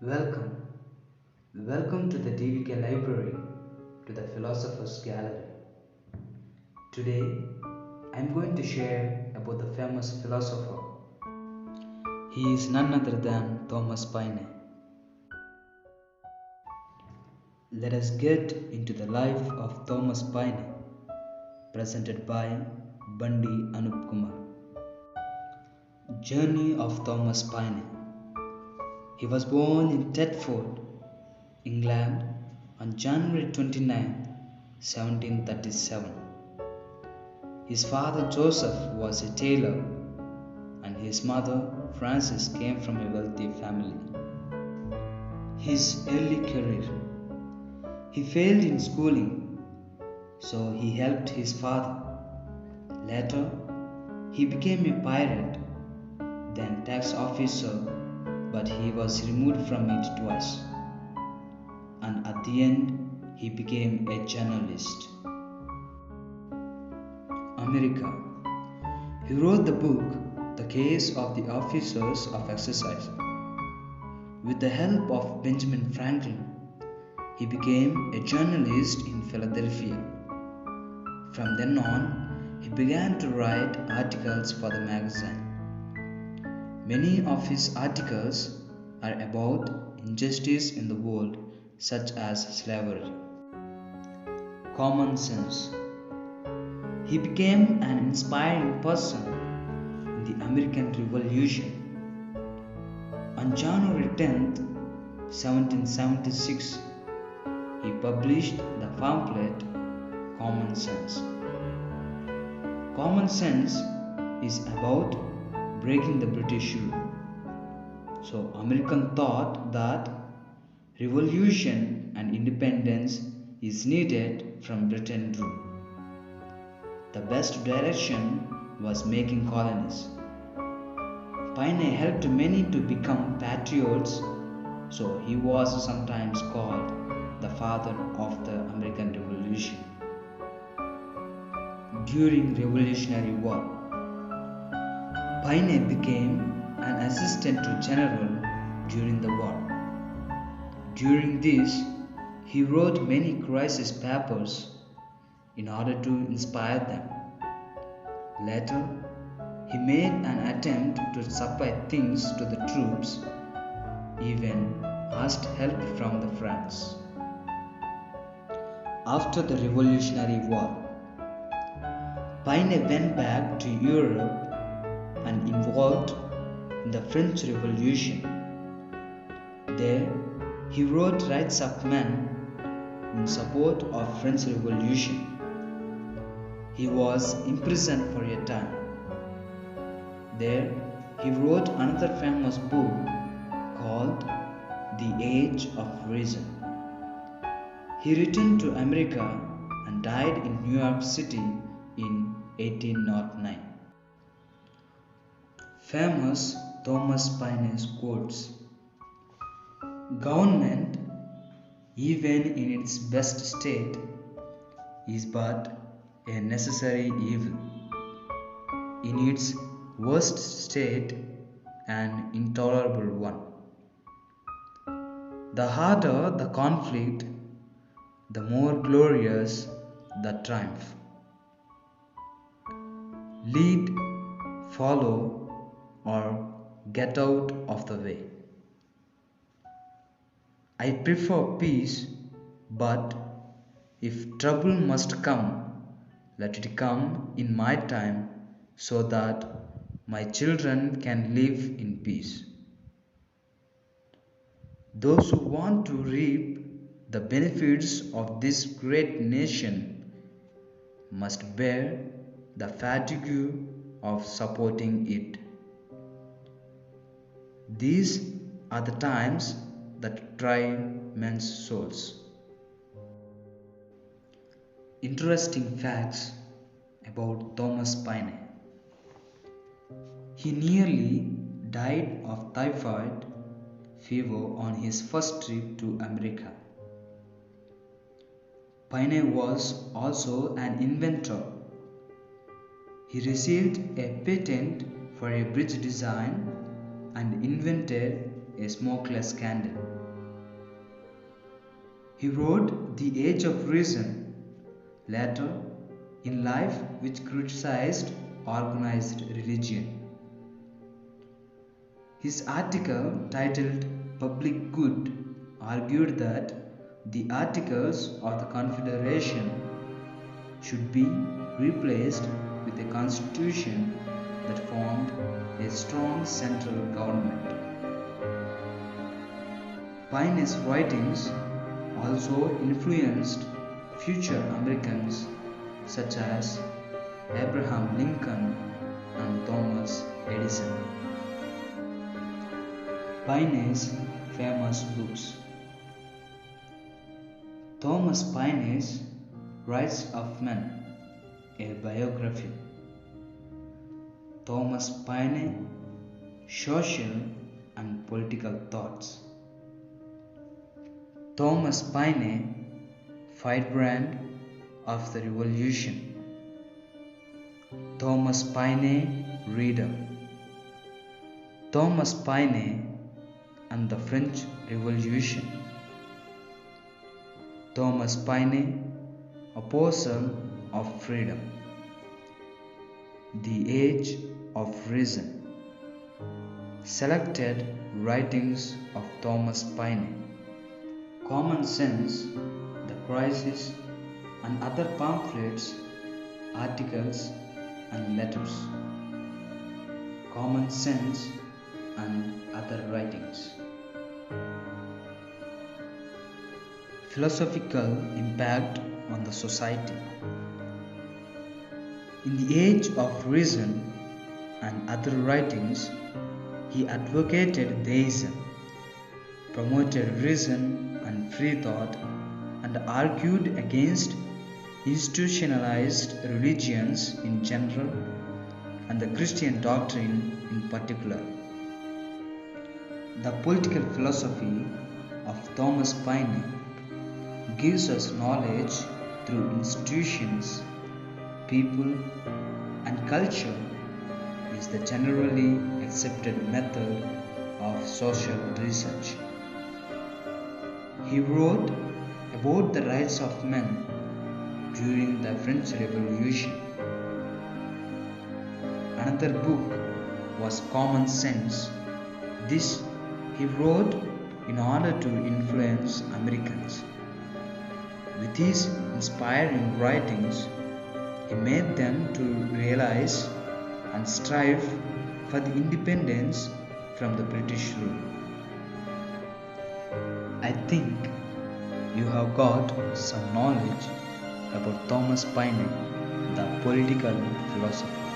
Welcome, welcome to the DVK Library, to the Philosopher's Gallery. Today, I'm going to share about the famous philosopher. He is none other than Thomas Paine. Let us get into the life of Thomas Paine, presented by Bandi Anup Kumar. Journey of Thomas Paine. He was born in Thetford, England on January 29, 1737. His father Joseph was a tailor and his mother Frances came from a wealthy family. His early career. He failed in schooling, so he helped his father. Later, he became a pirate, then tax officer, but he was removed from it twice. And at the end, he became a journalist. America. He wrote the book The Case of the Officers of Exercise. With the help of Benjamin Franklin, he became a journalist in Philadelphia. From then on, he began to write articles for the magazine. Many of his articles are about injustice in the world, such as slavery. Common sense. He became an inspiring person in the American Revolution. On January 10, 1776, he published the pamphlet Common Sense. Common sense is about breaking the British rule. So American thought that revolution and independence is needed from Britain rule. The best direction was making colonies. Paine helped many to become patriots, so he was sometimes called the father of the American Revolution. During Revolutionary War, Paine became an assistant to general during the war. During this, he wrote many crisis papers in order to inspire them. Later, he made an attempt to supply things to the troops, even asked help from the French. After the Revolutionary War, Paine went back to Europe and involved in the French Revolution. There, he wrote Rights of Man in support of French Revolution. He was imprisoned for a time. There, he wrote another famous book called The Age of Reason. He returned to America and died in New York City in 1809. Famous Thomas Paine's quotes. Government, even in its best state, is but a necessary evil. In its worst state, an intolerable one. The harder the conflict, the more glorious the triumph. Lead, follow, or get out of the way. I prefer peace, but if trouble must come, let it come in my time so that my children can live in peace. Those who want to reap the benefits of this great nation must bear the fatigue of supporting it. These are the times that try men's souls. Interesting facts about Thomas Paine. He nearly died of typhoid fever on his first trip to America. Paine was also an inventor. He received a patent for a bridge design and invented a smokeless candle. He wrote The Age of Reason later in life, which criticized organized religion. His article titled Public Good argued that the Articles of the Confederation should be replaced with a constitution that formed a strong central government. Paine's writings also influenced future Americans such as Abraham Lincoln and Thomas Edison. Paine's famous books. Thomas Paine's Rights of Man, a biography. Thomas Paine, Social and Political Thoughts. Thomas Paine, Firebrand of the Revolution. Thomas Paine, Reader. Thomas Paine and the French Revolution. Thomas Paine, Apostle of Freedom. The Age of Reason. Selected writings of Thomas Paine. Common Sense, The Crisis, and other pamphlets, articles, and letters. Common Sense and other writings. Philosophical impact on the society. In The Age of Reason and other writings, he advocated theism, promoted reason and free thought, and argued against institutionalized religions in general and the Christian doctrine in particular. The political philosophy of Thomas Paine gives us knowledge through institutions, people, and culture is the generally accepted method of social research. He wrote about the rights of men during the French Revolution. Another book was Common Sense. This he wrote in order to influence Americans. With his inspiring writings, he made them to realize and strive for the independence from the British rule. I think you have got some knowledge about Thomas Paine, the political philosopher.